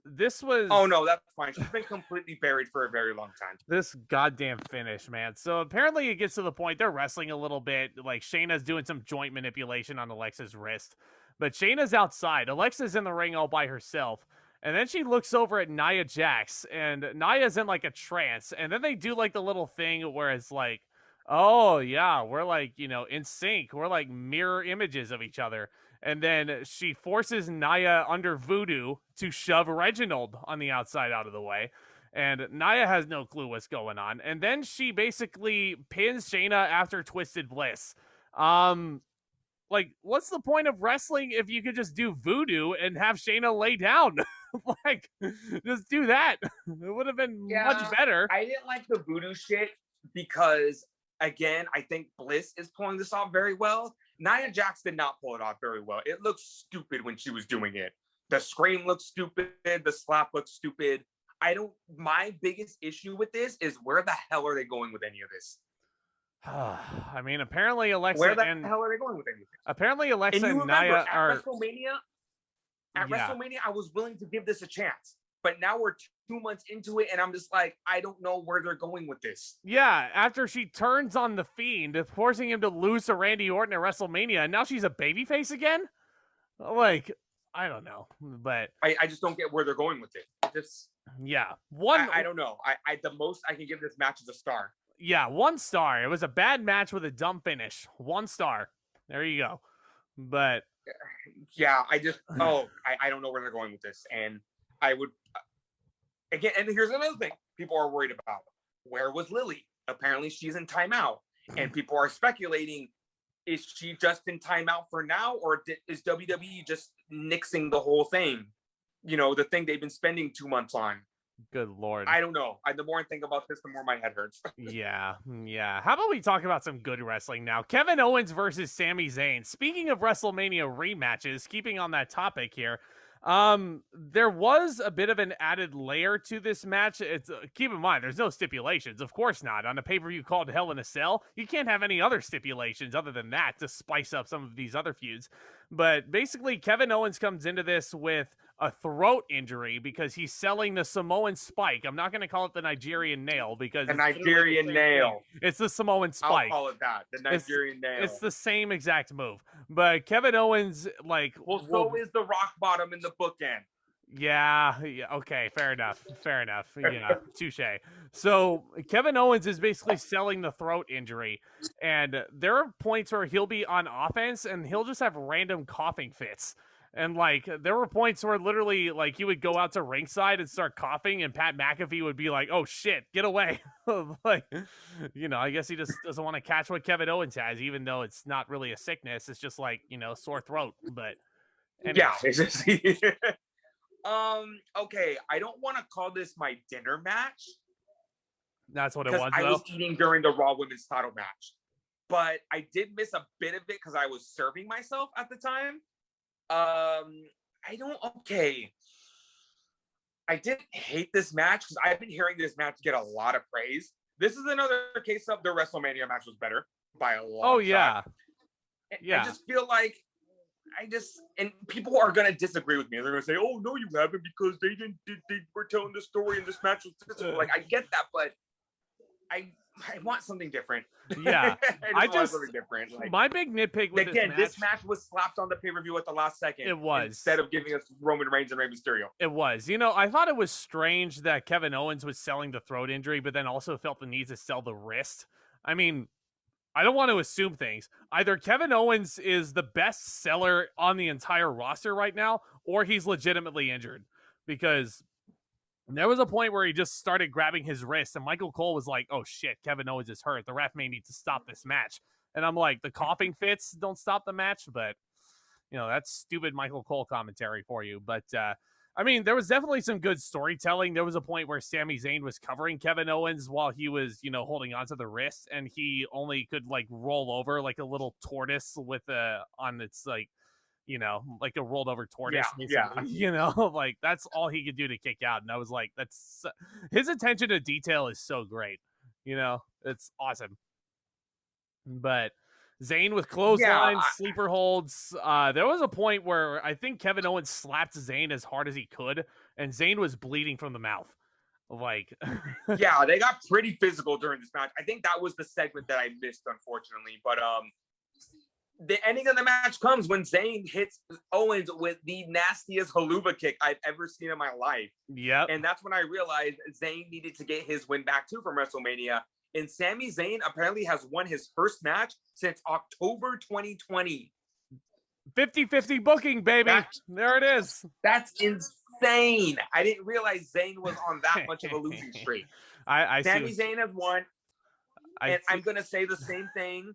[SPEAKER 1] this was...
[SPEAKER 2] Oh, no, that's fine. She's been completely buried for a very long time.
[SPEAKER 1] This goddamn finish, man. So apparently it gets to the point they're wrestling a little bit. Like, Shayna's doing some joint manipulation on Alexa's wrist. But Shayna's outside. Alexa's in the ring all by herself. And then she looks over at Nia Jax. And Nia's in, like, a trance. And then they do, like, the little thing where it's like... Oh, yeah, we're like, in sync. We're like mirror images of each other. And then she forces Nia under voodoo to shove Reginald on the outside out of the way. And Nia has no clue what's going on. And then she basically pins Shayna after Twisted Bliss. Like, what's the point of wrestling if you could just do voodoo and have Shayna lay down? Like, just do that. It would have been much better.
[SPEAKER 2] I didn't like the voodoo shit because, again, I think Bliss is pulling this off very well. Nia Jax did not pull it off very well. It looked stupid when she was doing it. The scream looked stupid. The slap looked stupid. My biggest issue with this is where the hell are they going with any of this?
[SPEAKER 1] I mean, apparently Alexa
[SPEAKER 2] Where the hell are they going with anything?
[SPEAKER 1] Apparently Alexa and Nia are
[SPEAKER 2] at WrestleMania, I was willing to give this a chance. But now we're 2 months into it, and I'm just like, I don't know where they're going with this.
[SPEAKER 1] Yeah, after she turns on the Fiend, forcing him to lose to Randy Orton at WrestleMania, and now she's a babyface again? Like, I don't know. But
[SPEAKER 2] I just don't get where they're going with it.
[SPEAKER 1] Yeah.
[SPEAKER 2] I don't know. The most I can give this match is a star.
[SPEAKER 1] Yeah, 1 star. It was a bad match with a dumb finish. 1 star. There you go. But
[SPEAKER 2] yeah, I don't know where they're going with this. And I would, again, and here's another thing people are worried about. Where was Lily? Apparently she's in timeout. And people are speculating, is she just in timeout for now? Or is WWE just nixing the whole thing? The thing they've been spending 2 months on.
[SPEAKER 1] Good Lord.
[SPEAKER 2] I don't know. The more I think about this, the more my head hurts.
[SPEAKER 1] Yeah. How about we talk about some good wrestling now? Kevin Owens versus Sami Zayn. Speaking of WrestleMania rematches, keeping on that topic here, there was a bit of an added layer to this match. It's keep in mind, there's no stipulations. Of course not. On a pay-per-view called Hell in a Cell, you can't have any other stipulations other than that to spice up some of these other feuds. But basically, Kevin Owens comes into this with a throat injury because he's selling the Samoan spike. I'm not going to call it the Nigerian nail because
[SPEAKER 2] the Nigerian nail.
[SPEAKER 1] It's the Samoan spike.
[SPEAKER 2] I'll call it that. The Nigerian nail.
[SPEAKER 1] It's the same exact move. But Kevin Owens,
[SPEAKER 2] so is the rock bottom in the bookend.
[SPEAKER 1] Yeah, okay, fair enough. Yeah, touche. So Kevin Owens is basically selling the throat injury, and there are points where he'll be on offense and he'll just have random coughing fits. And there were points where literally he would go out to ringside and start coughing, and Pat McAfee would be like, "Oh shit, get away!" I guess he just doesn't want to catch what Kevin Owens has, even though it's not really a sickness. It's just sore throat. But anyway.
[SPEAKER 2] Yeah, it's just okay, I don't want to call this my dinner match.
[SPEAKER 1] That's what it was,
[SPEAKER 2] I was eating during the Raw Women's title match. But I did miss a bit of it because I was serving myself at the time. I didn't hate this match because I've been hearing this match get a lot of praise. This is another case of the WrestleMania match was better by a long shot.
[SPEAKER 1] Yeah.
[SPEAKER 2] I just feel like and people are gonna disagree with me. They're gonna say, "Oh no, you haven't," because they were telling the story and this match was I get that, but I want something different.
[SPEAKER 1] Yeah,
[SPEAKER 2] I just want something different.
[SPEAKER 1] My big nitpick with
[SPEAKER 2] this match was slapped on the pay-per-view at the last second.
[SPEAKER 1] It was,
[SPEAKER 2] instead of giving us Roman Reigns and Rey Mysterio.
[SPEAKER 1] It was. I thought it was strange that Kevin Owens was selling the throat injury, but then also felt the need to sell the wrist. I mean, I don't want to assume things. Either Kevin Owens is the best seller on the entire roster right now, or he's legitimately injured. Because there was a point where he just started grabbing his wrist, and Michael Cole was like, "Oh shit, Kevin Owens is hurt. The ref may need to stop this match." And I'm like, the coughing fits don't stop the match, but that's stupid Michael Cole commentary for you. But I mean, there was definitely some good storytelling. There was a point where Sami Zayn was covering Kevin Owens while he was, holding onto the wrist, and he only could roll over like a little tortoise with on its like a rolled over tortoise.
[SPEAKER 2] Yeah.
[SPEAKER 1] That's all he could do to kick out. And I was like, that's his attention to detail is so great. It's awesome. But Zayn with clotheslines, sleeper holds. There was a point where I think Kevin Owens slapped Zayn as hard as he could, and Zayn was bleeding from the mouth.
[SPEAKER 2] Yeah, they got pretty physical during this match. I think that was the segment that I missed, unfortunately. But the ending of the match comes when Zayn hits Owens with the nastiest haluva kick I've ever seen in my life.
[SPEAKER 1] Yep.
[SPEAKER 2] And that's when I realized Zayn needed to get his win back too from WrestleMania. And Sami Zayn apparently has won his first match since October 2020.
[SPEAKER 1] 50-50 booking, baby. There it is.
[SPEAKER 2] That's insane. I didn't realize Zayn was on that much of a losing streak. Sami Zayn has won. And I'm going to say the same thing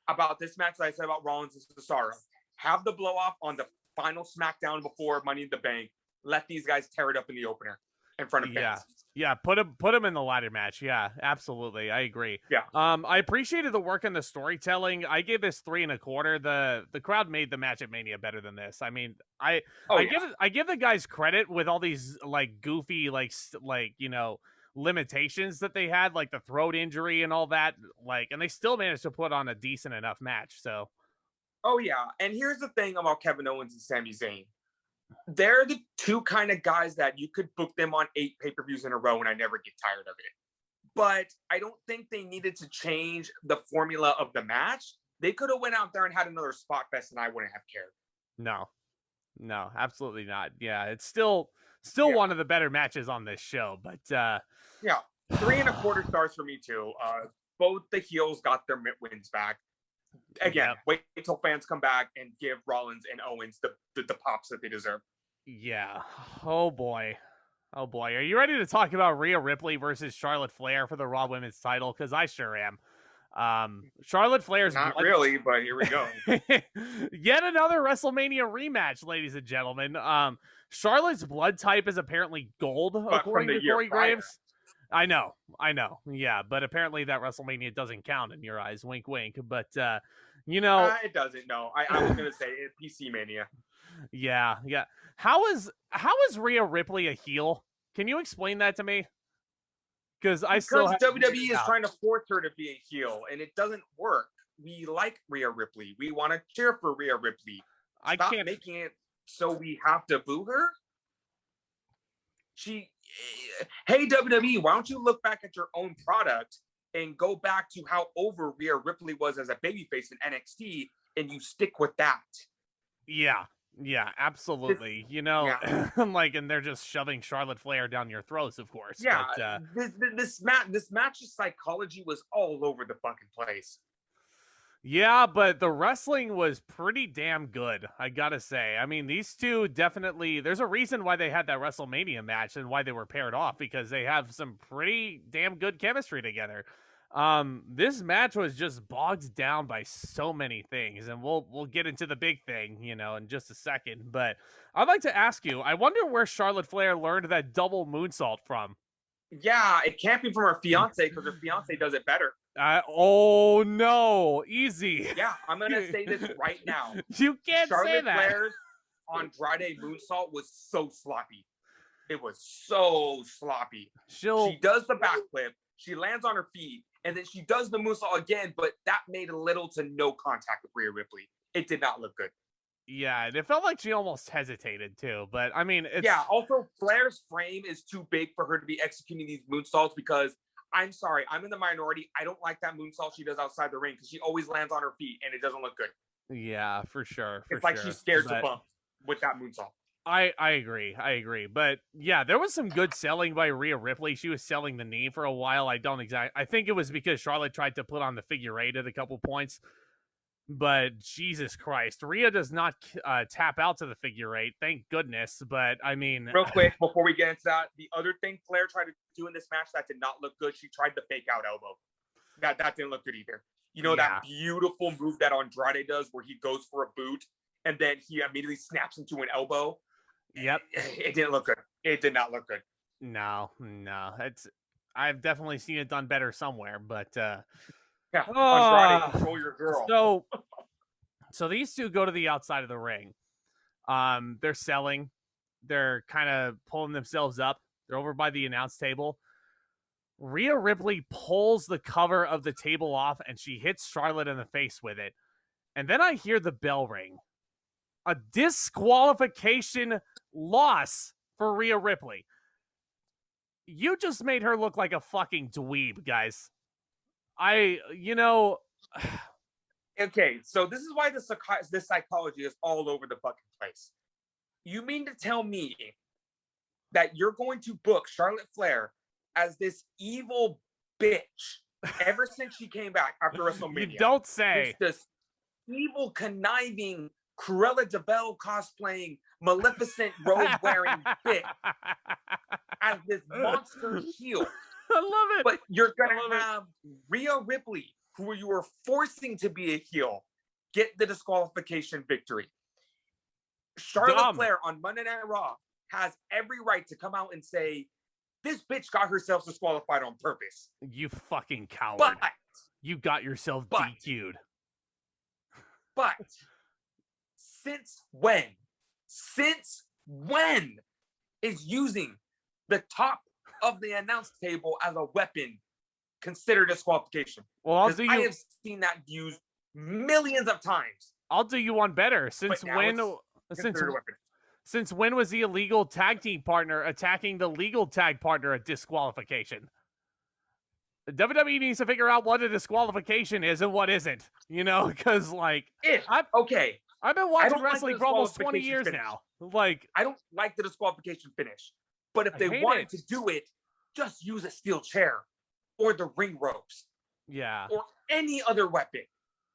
[SPEAKER 2] about this match that I said about Rollins and Cesaro. Have the blow-off on the final SmackDown before Money in the Bank. Let these guys tear it up in the opener in front of fans.
[SPEAKER 1] Yeah, put him in the ladder match. Yeah, absolutely. I agree.
[SPEAKER 2] Yeah.
[SPEAKER 1] I appreciated the work in the storytelling. I gave this 3 1/4. The crowd made the match at Mania better than this. I mean, I give the guys credit with all these like goofy limitations that they had, like the throat injury and all that, and they still managed to put on a decent enough match. So
[SPEAKER 2] and here's the thing about Kevin Owens and Sami Zayn. They're the two kind of guys that you could book them on 8 pay-per-views in a row and I never get tired of it. But I don't think they needed to change the formula of the match. They could have went out there and had another spot fest and I wouldn't have cared.
[SPEAKER 1] No, absolutely not. Yeah, it's still one of the better matches on this show, but 3
[SPEAKER 2] 1/4 stars for me too. Both the heels got their wins back. Again, wait until fans come back and give Rollins and Owens the pops that they deserve.
[SPEAKER 1] Yeah. Oh boy. Are you ready to talk about Rhea Ripley versus Charlotte Flair for the Raw Women's title? Because I sure am. Charlotte Flair's
[SPEAKER 2] not really, but here we go.
[SPEAKER 1] Yet another WrestleMania rematch, ladies and gentlemen. Charlotte's blood type is apparently gold, according to Corey Graves. I know. Yeah, but apparently that WrestleMania doesn't count in your eyes. Wink, wink. But,
[SPEAKER 2] it doesn't. No, I was going to say PC Mania.
[SPEAKER 1] Yeah. How is Rhea Ripley a heel? Can you explain that to me? Because
[SPEAKER 2] WWE is trying to force her to be a heel, and it doesn't work. We like Rhea Ripley. We want to cheer for Rhea Ripley. Stop making it so we have to boo her. Hey WWE, why don't you look back at your own product and go back to how over Rhea Ripley was as a babyface in NXT, and you stick with that.
[SPEAKER 1] Yeah, absolutely. And they're just shoving Charlotte Flair down your throats, of course.
[SPEAKER 2] Yeah, but, this match's psychology was all over the fucking place.
[SPEAKER 1] Yeah, but the wrestling was pretty damn good, I gotta say. I mean, these two definitely, there's a reason why they had that WrestleMania match and why they were paired off, because they have some pretty damn good chemistry together. This match was just bogged down by so many things, and we'll get into the big thing, in just a second. But I'd like to ask you, I wonder where Charlotte Flair learned that double moonsault from.
[SPEAKER 2] Yeah, it can't be from her fiance, because her fiance does it better.
[SPEAKER 1] Oh no, easy.
[SPEAKER 2] Yeah, I'm gonna say this right now.
[SPEAKER 1] You can't say that.
[SPEAKER 2] Charlotte Flair's Andrade moonsault was so sloppy. It was so sloppy. She does the backflip, she lands on her feet, and then she does the moonsault again, but that made little to no contact with Rhea Ripley. It did not look good.
[SPEAKER 1] Yeah, and it felt like she almost hesitated too. But I mean,
[SPEAKER 2] also Flair's frame is too big for her to be executing these moonsaults, because I'm sorry, I'm in the minority. I don't like that moonsault she does outside the ring, because she always lands on her feet and it doesn't look good.
[SPEAKER 1] Yeah, for sure.
[SPEAKER 2] It's like she's scared to bump with that moonsault.
[SPEAKER 1] I agree. But yeah, there was some good selling by Rhea Ripley. She was selling the knee for a while. I think it was because Charlotte tried to put on the figure 8 at a couple points. But Jesus Christ, Rhea does not tap out to the figure 8. Thank goodness. But I mean,
[SPEAKER 2] real quick before we get into that, the other thing Flair tried to do in this match that did not look good, she tried the fake out elbow. That didn't look good either. That beautiful move that Andrade does, where he goes for a boot and then he immediately snaps into an elbow.
[SPEAKER 1] Yep,
[SPEAKER 2] it didn't look good. It did not look good.
[SPEAKER 1] No. I've definitely seen it done better somewhere, but.
[SPEAKER 2] Andrade, control your girl.
[SPEAKER 1] So these two go to the outside of the ring. They're selling. They're kind of pulling themselves up. They're over by the announce table. Rhea Ripley pulls the cover of the table off, and she hits Charlotte in the face with it. And then I hear the bell ring. A disqualification loss for Rhea Ripley. You just made her look like a fucking dweeb, guys.
[SPEAKER 2] Okay, so this is why this psychology is all over the fucking place. You mean to tell me that you're going to book Charlotte Flair as this evil bitch ever since she came back after WrestleMania.
[SPEAKER 1] You don't say.
[SPEAKER 2] It's this evil, conniving, Cruella de Vil cosplaying, Maleficent robe-wearing bitch as this monster heel.
[SPEAKER 1] I love it.
[SPEAKER 2] But you're going to have Rhea Ripley, who you were forcing to be a heel, get the disqualification victory. Charlotte Flair on Monday Night Raw has every right to come out and say, this bitch got herself disqualified on purpose.
[SPEAKER 1] You fucking coward.
[SPEAKER 2] But
[SPEAKER 1] you got yourself DQ'd.
[SPEAKER 2] But since when is using the top of the announce table as a weapon considered disqualification?
[SPEAKER 1] Well, I
[SPEAKER 2] have seen that used millions of times.
[SPEAKER 1] I'll do you one better. Since when was the illegal tag team partner attacking the legal tag partner a disqualification? The WWE needs to figure out what a disqualification is and what isn't. You know, because I've been watching wrestling for almost 20 years now. Like,
[SPEAKER 2] I don't like the disqualification finish, but if they wanted to do it, just use a steel chair or the ring ropes.
[SPEAKER 1] Yeah.
[SPEAKER 2] Or any other weapon.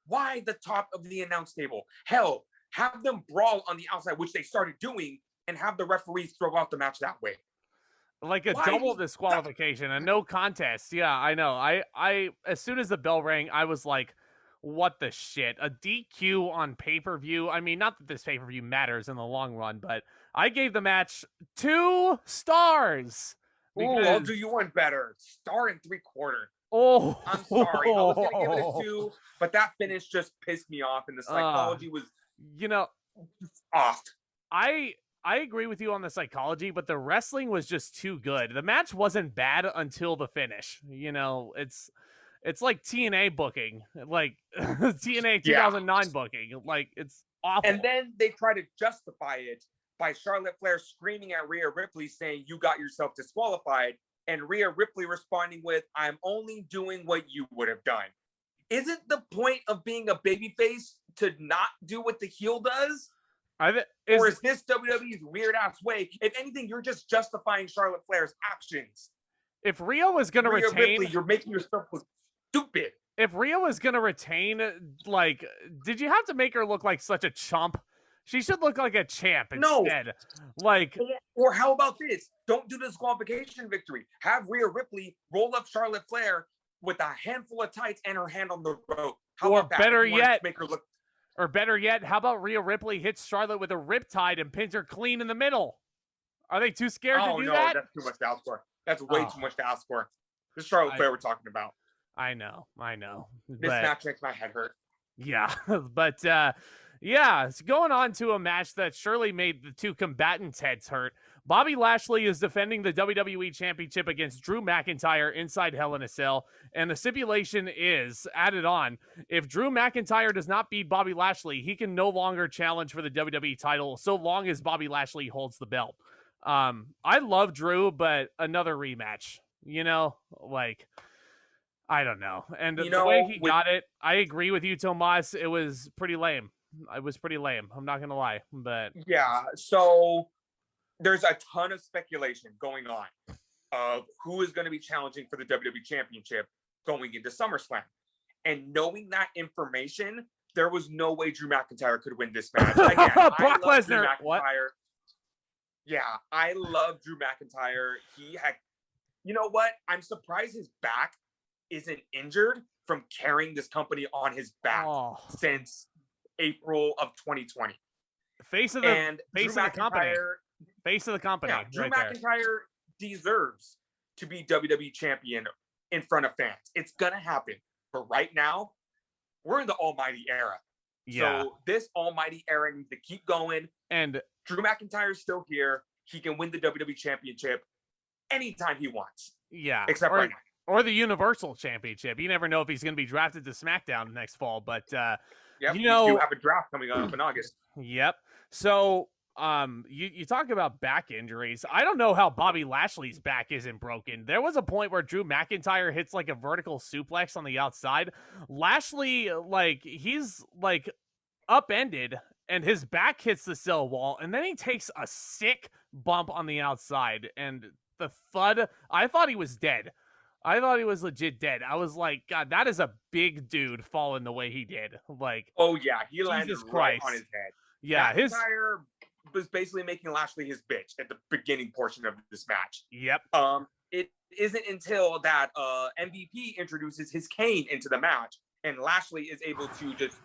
[SPEAKER 2] Why the top of the announce table? Hell, have them brawl on the outside, which they started doing, and have the referees throw out the match that way.
[SPEAKER 1] Like a double disqualification, a no contest. Yeah, I know. I as soon as the bell rang, I was like, what the shit? A DQ on pay-per-view? I mean, not that this pay-per-view matters in the long run, but I gave the match 2 stars.
[SPEAKER 2] Ooh, I'll do you one better. 1.75 stars.
[SPEAKER 1] Oh,
[SPEAKER 2] I'm sorry. I was going to give it a 2, but that finish just pissed me off, and the psychology was, off.
[SPEAKER 1] I agree with you on the psychology, but the wrestling was just too good. The match wasn't bad until the finish. You know, it's like TNA booking, like TNA 2009 booking. Like, it's awful.
[SPEAKER 2] And then they try to justify it by Charlotte Flair screaming at Rhea Ripley saying, you got yourself disqualified. And Rhea Ripley responding with, I'm only doing what you would have done. Isn't the point of being a babyface to not do what the heel does? Or is this WWE's weird-ass way? If anything, you're just justifying Charlotte Flair's actions.
[SPEAKER 1] If Rhea was going to retain...
[SPEAKER 2] Ripley, you're making yourself look stupid.
[SPEAKER 1] If Rhea was going to retain, like, did you have to make her look like such a chump? She should look like a champ instead. No. Like,
[SPEAKER 2] or how about this? Don't do the disqualification victory. Have Rhea Ripley roll up Charlotte Flair with a handful of tights and her hand on the rope. How about that?
[SPEAKER 1] Better yet,
[SPEAKER 2] make her look...
[SPEAKER 1] Or better yet, how about Rhea Ripley hits Charlotte with a riptide and pins her clean in the middle? Are they too scared to do that?
[SPEAKER 2] That's too much to ask for. That's way too much to ask for. This is Charlotte Flair we're talking about.
[SPEAKER 1] I know.
[SPEAKER 2] This match makes my head hurt.
[SPEAKER 1] Yeah, but it's going on to a match that surely made the two combatants' heads hurt. Bobby Lashley is defending the WWE Championship against Drew McIntyre inside Hell in a Cell, and the stipulation is added on: if Drew McIntyre does not beat Bobby Lashley, he can no longer challenge for the WWE title so long as Bobby Lashley holds the belt. I love Drew, but another rematch, like, I don't know. And the way he got it, I agree with you, Tomas. It was pretty lame. I'm not going to lie, but
[SPEAKER 2] yeah. So there's a ton of speculation going on of who is going to be challenging for the WWE Championship going into SummerSlam. And knowing that information, there was no way Drew McIntyre could win this match. Again,
[SPEAKER 1] Brock Lesnar. What?
[SPEAKER 2] Yeah, I love Drew McIntyre. You know what? I'm surprised his back isn't injured from carrying this company on his back since April of 2020.
[SPEAKER 1] Face of the company. Face of the company.
[SPEAKER 2] Yeah, Drew McIntyre deserves to be WWE champion in front of fans. It's going to happen. But right now, we're in the almighty era.
[SPEAKER 1] Yeah.
[SPEAKER 2] So this almighty era needs to keep going.
[SPEAKER 1] And
[SPEAKER 2] Drew McIntyre is still here. He can win the WWE championship anytime he wants.
[SPEAKER 1] Yeah.
[SPEAKER 2] Except right now.
[SPEAKER 1] Or the Universal Championship. You never know if he's going to be drafted to SmackDown next fall. But,
[SPEAKER 2] we do have a draft coming up in August.
[SPEAKER 1] Yep. So, you talk about back injuries. I don't know how Bobby Lashley's back isn't broken. There was a point where Drew McIntyre hits like a vertical suplex on the outside. Lashley, he's upended and his back hits the cell wall, and then he takes a sick bump on the outside, and the thud, I thought he was dead. I thought he was legit dead. I was like, God, that is a big dude falling the way he did. Like,
[SPEAKER 2] Oh yeah, he landed
[SPEAKER 1] Jesus
[SPEAKER 2] right on
[SPEAKER 1] Christ.
[SPEAKER 2] his head.
[SPEAKER 1] Yeah,
[SPEAKER 2] McIntyre was basically making Lashley his bitch at the beginning portion of this match.
[SPEAKER 1] Yep.
[SPEAKER 2] It isn't until that MVP introduces his cane into the match, and Lashley is able to just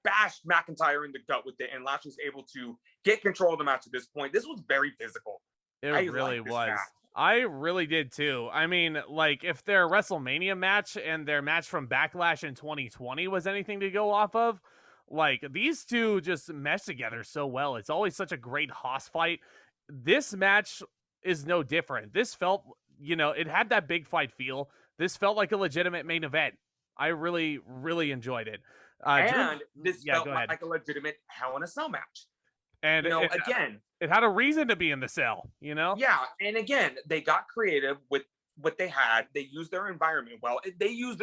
[SPEAKER 2] bash McIntyre in the gut with it, and Lashley's able to get control of the match at this point. This was very physical.
[SPEAKER 1] It really was. I really did too. I mean, like, if their WrestleMania match and their match from Backlash in 2020 was anything to go off of, like, these two just mesh together so well. It's always such a great hoss fight. This match is no different. This felt, it had that big fight feel. This felt like a legitimate main event. I really, really enjoyed it.
[SPEAKER 2] And this felt like a legitimate Hell in a Cell match.
[SPEAKER 1] And
[SPEAKER 2] again,
[SPEAKER 1] it had a reason to be in the cell,
[SPEAKER 2] Yeah, and again, they got creative with what they had. They used their environment well. They used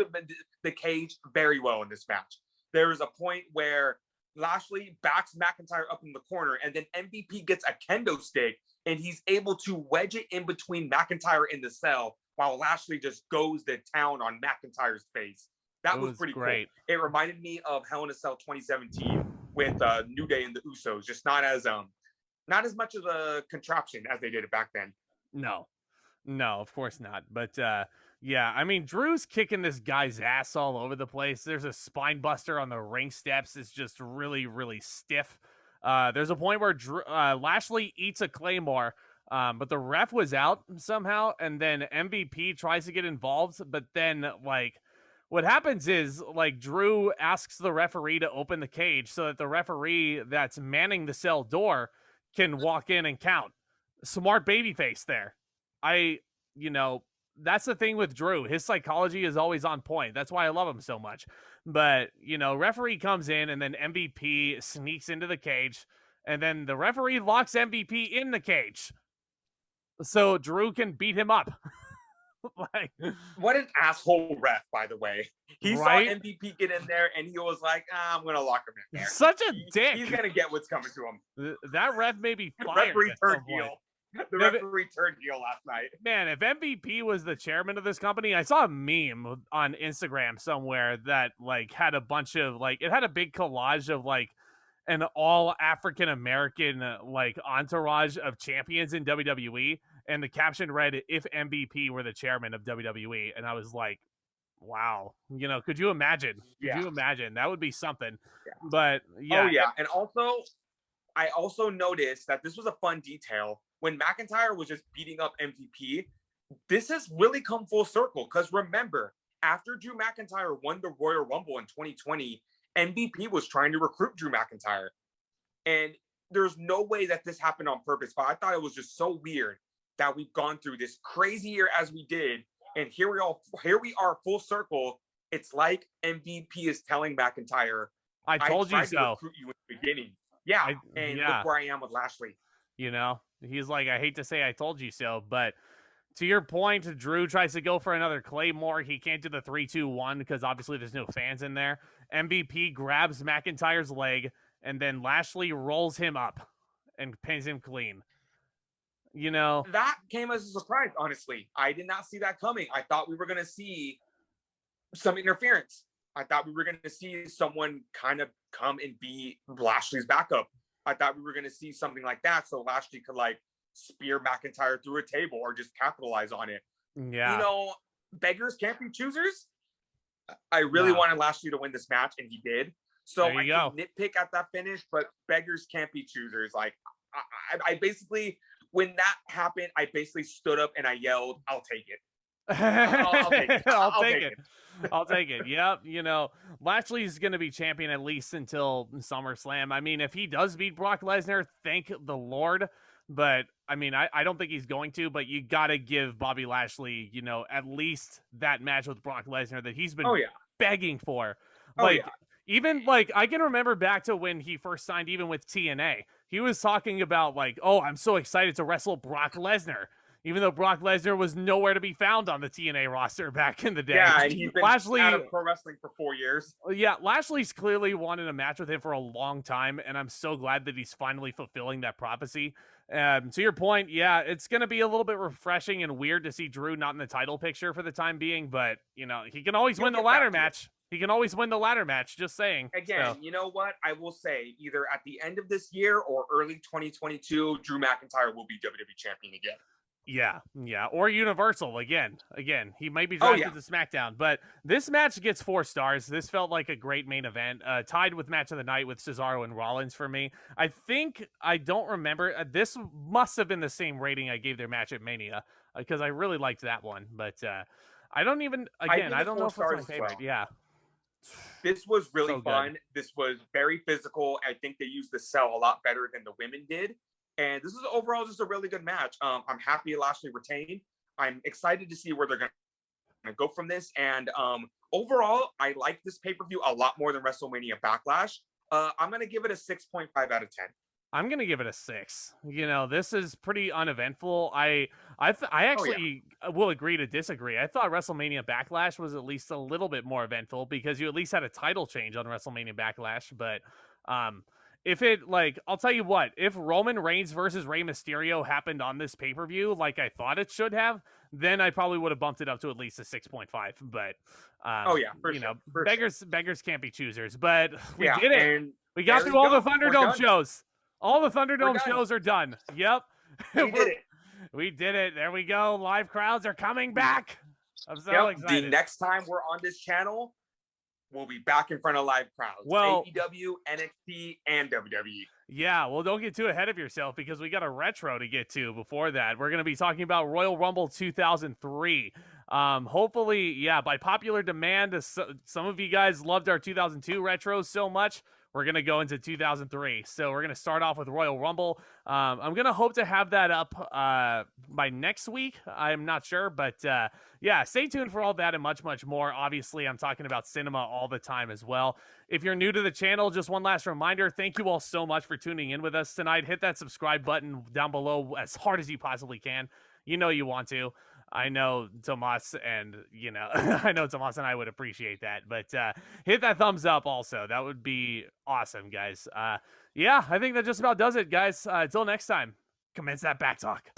[SPEAKER 2] the cage very well in this match. There was a point where Lashley backs McIntyre up in the corner, and then MVP gets a kendo stick, and he's able to wedge it in between McIntyre and the cell, while Lashley just goes to town on McIntyre's face. That was pretty great. Cool. It reminded me of Hell in a Cell 2017 with New Day and the Usos, just not as much of a contraption as they did it back then.
[SPEAKER 1] No, of course not. But yeah, I mean, Drew's kicking this guy's ass all over the place. There's a spine buster on the ring steps. It's just really, really stiff. There's a point where Lashley eats a Claymore, but the ref was out somehow, and then MVP tries to get involved, but then, like, what happens is, like, Drew asks the referee to open the cage so that the referee that's manning the cell door can walk in and count. Smart babyface there. That's the thing with Drew. His psychology is always on point. That's why I love him so much. But, referee comes in, and then MVP sneaks into the cage, and then the referee locks MVP in the cage so Drew can beat him up.
[SPEAKER 2] Like, what an asshole ref, by the way. He saw MVP get in there, and he was like, I'm going to lock him in there.
[SPEAKER 1] Such a dick.
[SPEAKER 2] He's going to get what's coming to him.
[SPEAKER 1] That ref may be fired.
[SPEAKER 2] Referee turned heel. The referee turned heel last night.
[SPEAKER 1] Man, if MVP was the chairman of this company, I saw a meme on Instagram somewhere that, like, had a bunch of, like, it had a big collage of, like, an all African American like entourage of champions in WWE, and the caption read, "If MVP were the chairman of WWE," and I was like, wow, could you imagine? Could you imagine? That would be something.
[SPEAKER 2] Yeah.
[SPEAKER 1] But yeah.
[SPEAKER 2] Oh yeah, and also I also noticed that this was a fun detail when McIntyre was just beating up MVP. This has really come full circle, because remember, after Drew McIntyre won the Royal Rumble in 2020, MVP was trying to recruit Drew McIntyre. And there's no way that this happened on purpose, but I thought it was just so weird that we've gone through this crazy year as we did. And here we are full circle. It's like MVP is telling McIntyre,
[SPEAKER 1] I told you so.
[SPEAKER 2] To recruit you in the beginning. Yeah. Look where I am with Lashley.
[SPEAKER 1] He's like, I hate to say I told you so, but to your point, Drew tries to go for another Claymore. He can't do the 3-2-1 because obviously there's no fans in there. MVP grabs McIntyre's leg, and then Lashley rolls him up and pins him clean.
[SPEAKER 2] That came as a surprise, honestly. I did not see that coming. I thought we were going to see some interference. I thought we were going to see someone kind of come and be Lashley's backup. I thought we were going to see something like that so Lashley could, like, spear McIntyre through a table or just capitalize on it.
[SPEAKER 1] Yeah.
[SPEAKER 2] Beggars can't be choosers. I really wanted Lashley to win this match, and he did. So I can nitpick at that finish, but beggars can't be choosers. Like, I basically, when that happened, I basically stood up and I yelled, "I'll take it." I'll take it.
[SPEAKER 1] I'll take it. Yep. Lashley's going to be champion at least until SummerSlam. I mean, if he does beat Brock Lesnar, thank the Lord. But I mean, I don't think he's going to, but you got to give Bobby Lashley, at least that match with Brock Lesnar that he's been begging for. Even like, I can remember back to when he first signed, even with TNA, he was talking about like, oh, I'm so excited to wrestle Brock Lesnar, even though Brock Lesnar was nowhere to be found on the TNA roster back in the day.
[SPEAKER 2] Yeah, and he's been out of pro wrestling for 4 years.
[SPEAKER 1] Yeah, Lashley's clearly wanted a match with him for a long time, and I'm so glad that he's finally fulfilling that prophecy. To your point, yeah, it's going to be a little bit refreshing and weird to see Drew not in the title picture for the time being, but, you know, he can always win the ladder match. He can always win the ladder match, just saying.
[SPEAKER 2] Again, you know what? I will say either at the end of this year or early 2022, Drew McIntyre will be WWE champion again.
[SPEAKER 1] Yeah, or Universal again. He might be drafted to SmackDown, but this match gets 4 stars. This felt like a great main event, tied with match of the night with Cesaro and Rollins for me. I don't remember. This must have been the same rating I gave their match at Mania because I really liked that one. But I don't even. Again, I don't know if it's my favorite. Yeah.
[SPEAKER 2] This was really fun. This was very physical. I think they used the cell a lot better than the women did. And this is overall just a really good match. I'm happy Lashley retained. I'm excited to see where they're going to go from this. And overall, I like this pay-per-view a lot more than WrestleMania Backlash. I'm going to give it a 6.5 out of 10.
[SPEAKER 1] I'm going to give it a 6. You know, this is pretty uneventful. I actually will agree to disagree. I thought WrestleMania Backlash was at least a little bit more eventful because you at least had a title change on WrestleMania Backlash. But if it, like, I'll tell you what, if Roman Reigns versus Rey Mysterio happened on this pay-per-view like I thought it should have, then I probably would have bumped it up to at least a 6.5. But, beggars can't be choosers. But we did it. We got through all the Thunderdome shows. All the Thunderdome shows are done. Yep.
[SPEAKER 2] We did it.
[SPEAKER 1] We did it. There we go. Live crowds are coming back. I'm so excited.
[SPEAKER 2] The next time we're on this channel, we'll be back in front of live crowds.
[SPEAKER 1] Well,
[SPEAKER 2] AEW, NXT, and WWE.
[SPEAKER 1] Yeah, well, don't get too ahead of yourself because we got a retro to get to before that. We're going to be talking about Royal Rumble 2003. Hopefully, by popular demand, some of you guys loved our 2002 retros so much. We're going to go into 2003. So we're going to start off with Royal Rumble. I'm going to hope to have that up by next week. I'm not sure, but stay tuned for all that and much, much more. Obviously, I'm talking about cinema all the time as well. If you're new to the channel, just one last reminder, thank you all so much for tuning in with us tonight. Hit that subscribe button down below as hard as you possibly can. You know you want to. I know Tomas and, I know Tomas and I would appreciate that. But hit that thumbs up also. That would be awesome, guys. I think that just about does it, guys. Until next time, commence that back talk.